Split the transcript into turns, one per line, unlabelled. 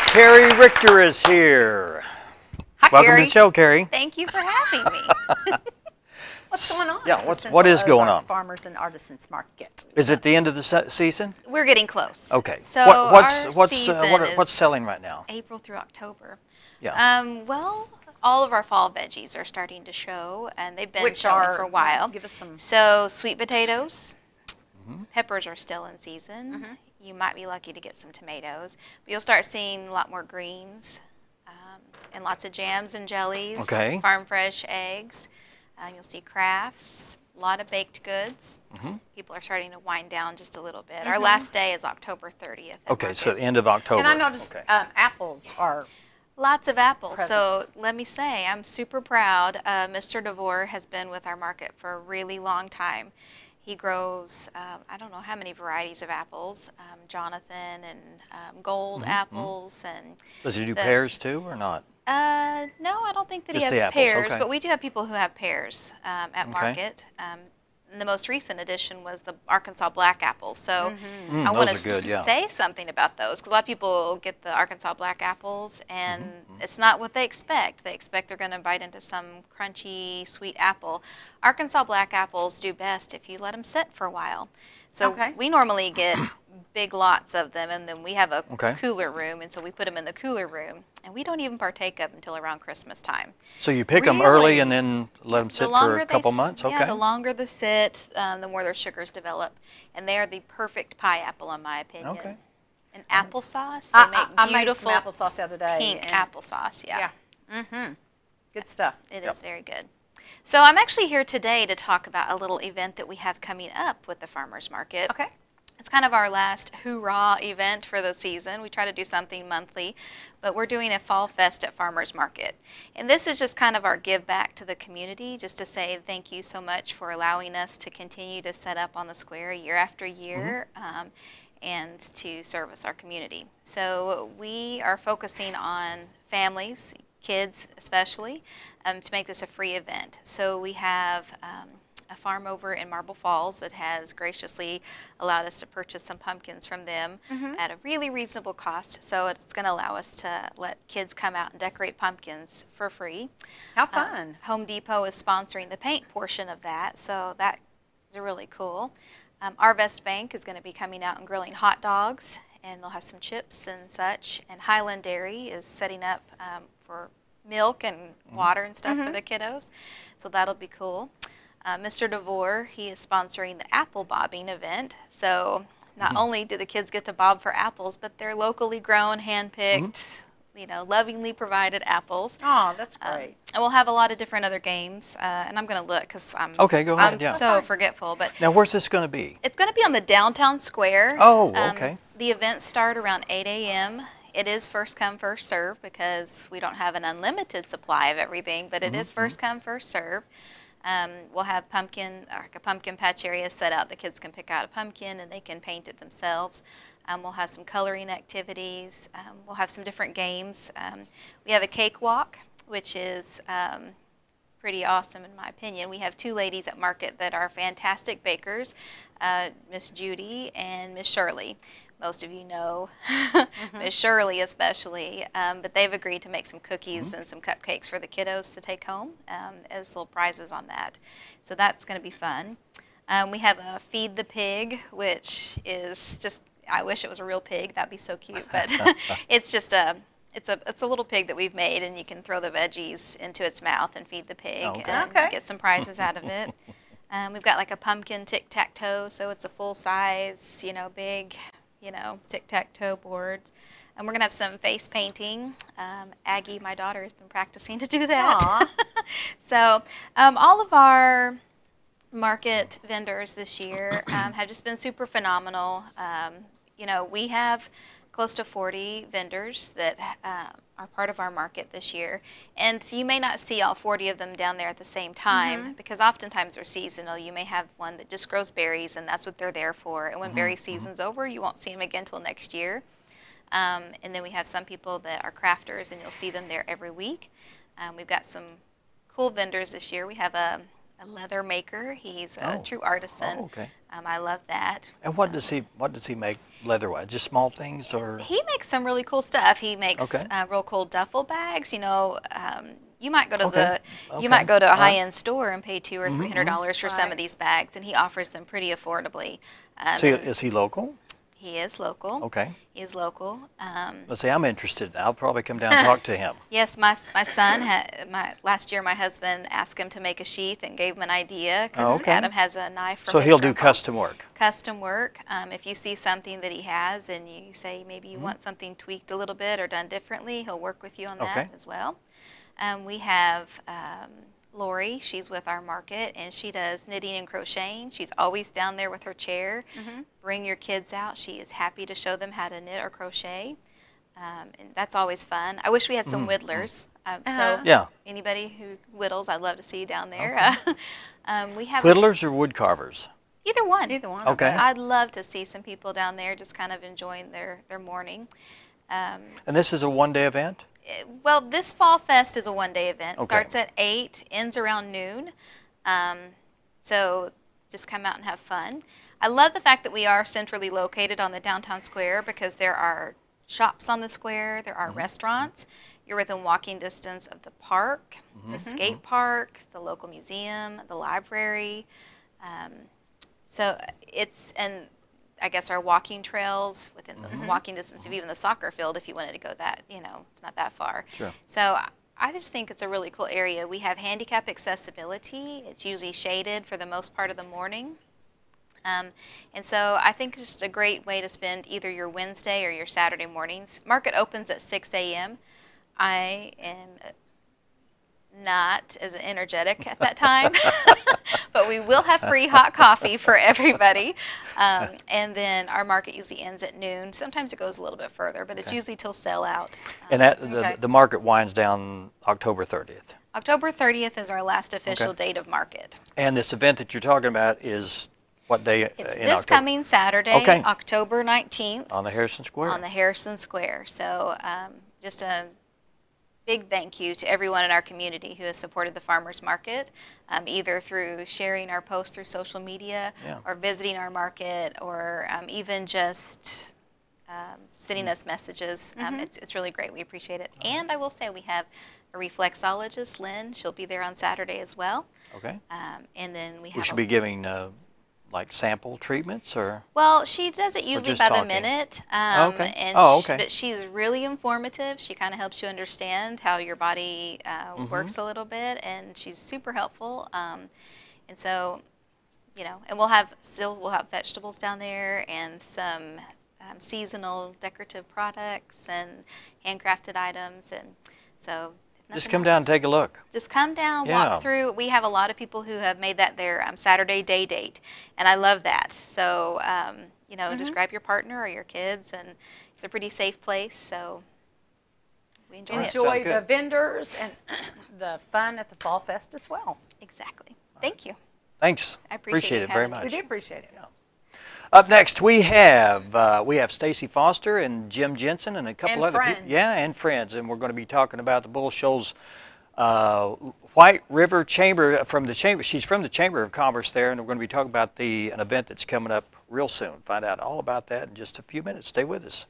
Carrie Richter is here.
Hi,
Welcome
Carrie.
to the show, Carrie.
Thank you for having me.
What's going on?
Yeah,
at the
what is
Central
going
Ozarks
on?
Farmers and Artisans Market.
Is it the end of the season?
We're getting close.
Okay.
So
What's
is
selling right now?
April through October.
Yeah.
Well, all of our fall veggies are starting to show, and they've been
Which
showing
are,
for a while.
Give us some.
So sweet potatoes, peppers are still in season. You might be lucky to get some tomatoes, but you'll start seeing a lot more greens, and lots of jams and jellies.
Okay.
Farm fresh eggs. You'll see crafts. A lot of baked goods. People are starting to wind down just a little bit. Our last day is October 30th.
Okay, so end of October.
And I noticed
Okay.
apples are.
Lots of apples.
Present.
So let me say, I'm super proud. Mr. DeVore has been with our market for a really long time. He grows, I don't know how many varieties of apples, Jonathan and gold apples. And
Does he do pears too or not?
no, I don't think that
Just
he
the
has
apples,
pears,
okay.
but we do have people who have pears at
Okay.
market. And the most recent addition was the Arkansas black apples. So I
those
want
are good, yeah.
to say something about those because a lot of people get the Arkansas black apples and it's not what they expect. They expect they're going to bite into some crunchy, sweet apple. Arkansas black apples do best if you let them sit for a while. So we normally get big lots of them, and then we have a cooler room, and so we put them in the cooler room, and we don't even partake of them until around Christmas time.
So you pick them early and then let them sit for a couple months?
Yeah, the longer they sit, the more their sugars develop, and they are the perfect pie apple, in my opinion.
Okay.
And applesauce, they make
I made
beautiful
some applesauce the other day.
pink applesauce. Yeah.
Good stuff.
It is very good. So I'm actually here today to talk about a little event that we have coming up with the Farmers Market.
Okay.
It's kind of our last hoorah event for the season. We try to do something monthly, but we're doing a fall fest at Farmers Market. And this is just kind of our give back to the community, just to say thank you so much for allowing us to continue to set up on the square year after year and to service our community. So we are focusing on families, kids especially, to make this a free event. So we have a farm over in Marble Falls that has graciously allowed us to purchase some pumpkins from them at a really reasonable cost. So it's going to allow us to let kids come out and decorate pumpkins for free.
How fun.
Home Depot is sponsoring the paint portion of that, so that is really cool. Our Best Bank is going to be coming out and grilling hot dogs, and they'll have some chips and such. And Highland Dairy is setting up for milk and water and stuff for the kiddos, so that'll be cool. Mr. DeVore, he is sponsoring the apple bobbing event. So not only do the kids get to bob for apples, but they're locally grown, hand-picked, you know, lovingly provided apples.
Oh, that's great.
And we'll have a lot of different other games. And I'm going to look because I'm,
go ahead,
I'm so forgetful. But
now, where's this going to be?
it's going to be on the downtown square.
Oh, okay.
The events start around 8 a.m. It is first come, first serve because we don't have an unlimited supply of everything, but it is first come, first serve. We'll have a pumpkin patch area set out. The kids can pick out a pumpkin and they can paint it themselves. We'll have some coloring activities. We'll have some different games. We have a cakewalk, which is pretty awesome in my opinion. We have two ladies at market that are fantastic bakers, Miss Judy and Miss Shirley. Most of you know Miss Shirley especially, but they've agreed to make some cookies and some cupcakes for the kiddos to take home as little prizes on that. So that's going to be fun. We have a Feed the Pig, which is just, I wish it was a real pig. That'd be so cute, but it's just it's a little pig that we've made, and you can throw the veggies into its mouth and feed the pig and get some prizes out of it. We've got like a pumpkin tic-tac-toe, so it's a full-size, you know, big, you know, tic-tac-toe boards. And we're going to have some face painting. Aggie, my daughter, has been practicing to do that. So all of our market vendors this year have just been super phenomenal. You know, we have close to 40 vendors that are part of our market this year. And you may not see all 40 of them down there at the same time because oftentimes they're seasonal. You may have one that just grows berries and that's what they're there for. And when berry season's over, you won't see them again until next year. And then we have some people that are crafters and you'll see them there every week. We've got some cool vendors this year. We have a a leather maker. He's a true artisan.
Oh, okay.
I love that.
And what does he make leather-wise? Just small things, or?
He makes some really cool stuff. He makes
Okay.
real cool duffel bags. You know, you might go to
Okay.
you might go to a
All right.
high-end store and pay $200 or $300 for some of these bags, and he offers them pretty affordably.
So is he local?
He is local.
Okay.
He is local.
Let's see, I'm interested. I'll probably come down and talk to him.
Yes, my son last year my husband asked him to make a sheath and gave him an idea because
Oh, okay.
Adam has a knife from
So
his
he'll do
grandpa.
custom work.
Custom work. If you see something that he has and you say maybe you want something tweaked a little bit or done differently, he'll work with you on that
Okay.
as well. We have Lori, she's with our market, and she does knitting and crocheting. She's always down there with her chair. Bring your kids out. She is happy to show them how to knit or crochet, and that's always fun. I wish we had some whittlers. So
Yeah.
anybody who whittles, I'd love to see you down there. We have
Whittlers or wood carvers?
either one.
Either one.
Okay.
I'd love to see some people down there just kind of enjoying their morning.
And this is a one-day event?
Well, this Fall Fest is a one-day event.
Okay.
Starts at 8, ends around noon. So just come out and have fun. I love the fact that we are centrally located on the downtown square because there are shops on the square, there are restaurants. You're within walking distance of the park, the skate park, the local museum, the library. So and I guess our walking trails within the walking distance of even the soccer field if you wanted to go that, it's not that far.
Sure.
So I just think it's a really cool area. We have handicap accessibility. It's usually shaded for the most part of the morning. And so I think it's just a great way to spend either your Wednesday or your Saturday mornings. Market opens at 6 a.m. I am not as energetic at that time, but we will have free hot coffee for everybody. And then our market usually ends at noon. Sometimes it goes a little bit further, but it's usually till sell out.
And the market winds down October 30th.
October 30th is our last official date of market.
And this event that you're talking about is what day
It's
in
this
October?
coming Saturday,
Okay.
October 19th.
On the Harrison Square?
On the Harrison Square. So just a big thank you to everyone in our community who has supported the farmers market, either through sharing our posts through social media or visiting our market or even just sending us messages. It's really great. We appreciate it. And I will say we have a reflexologist, Lynn. She'll be there on Saturday as well.
Okay.
And then we have
We should be giving like sample treatments, or?
Well, she does it usually
just
by the
talking?
minute.
Okay.
And
Okay.
but she's really informative. She kind of helps you understand how your body works a little bit, and she's super helpful. And so, and we'll have vegetables down there and some seasonal decorative products and handcrafted items, and so.
Just come down and take a look.
Just come down,
Yeah.
walk through. We have a lot of people who have made that their Saturday day date, and I love that. So, just grab your partner or your kids, and it's a pretty safe place, so we enjoy it.
Enjoy
Sounds
the
good.
vendors and the fun at the Fall Fest as well.
Exactly. Thank you.
Thanks.
I appreciate you
it very
having me.
much.
We do appreciate it.
Up next, we have Stacy Foster and Jim Jensen and a couple
And
other
friends.
people. Yeah, and friends. And we're going to be talking about the Bull Shoals White River Chamber from the Chamber. She's from the Chamber of Commerce there, and we're going to be talking about an event that's coming up real soon. Find out all about that in just a few minutes. Stay with us.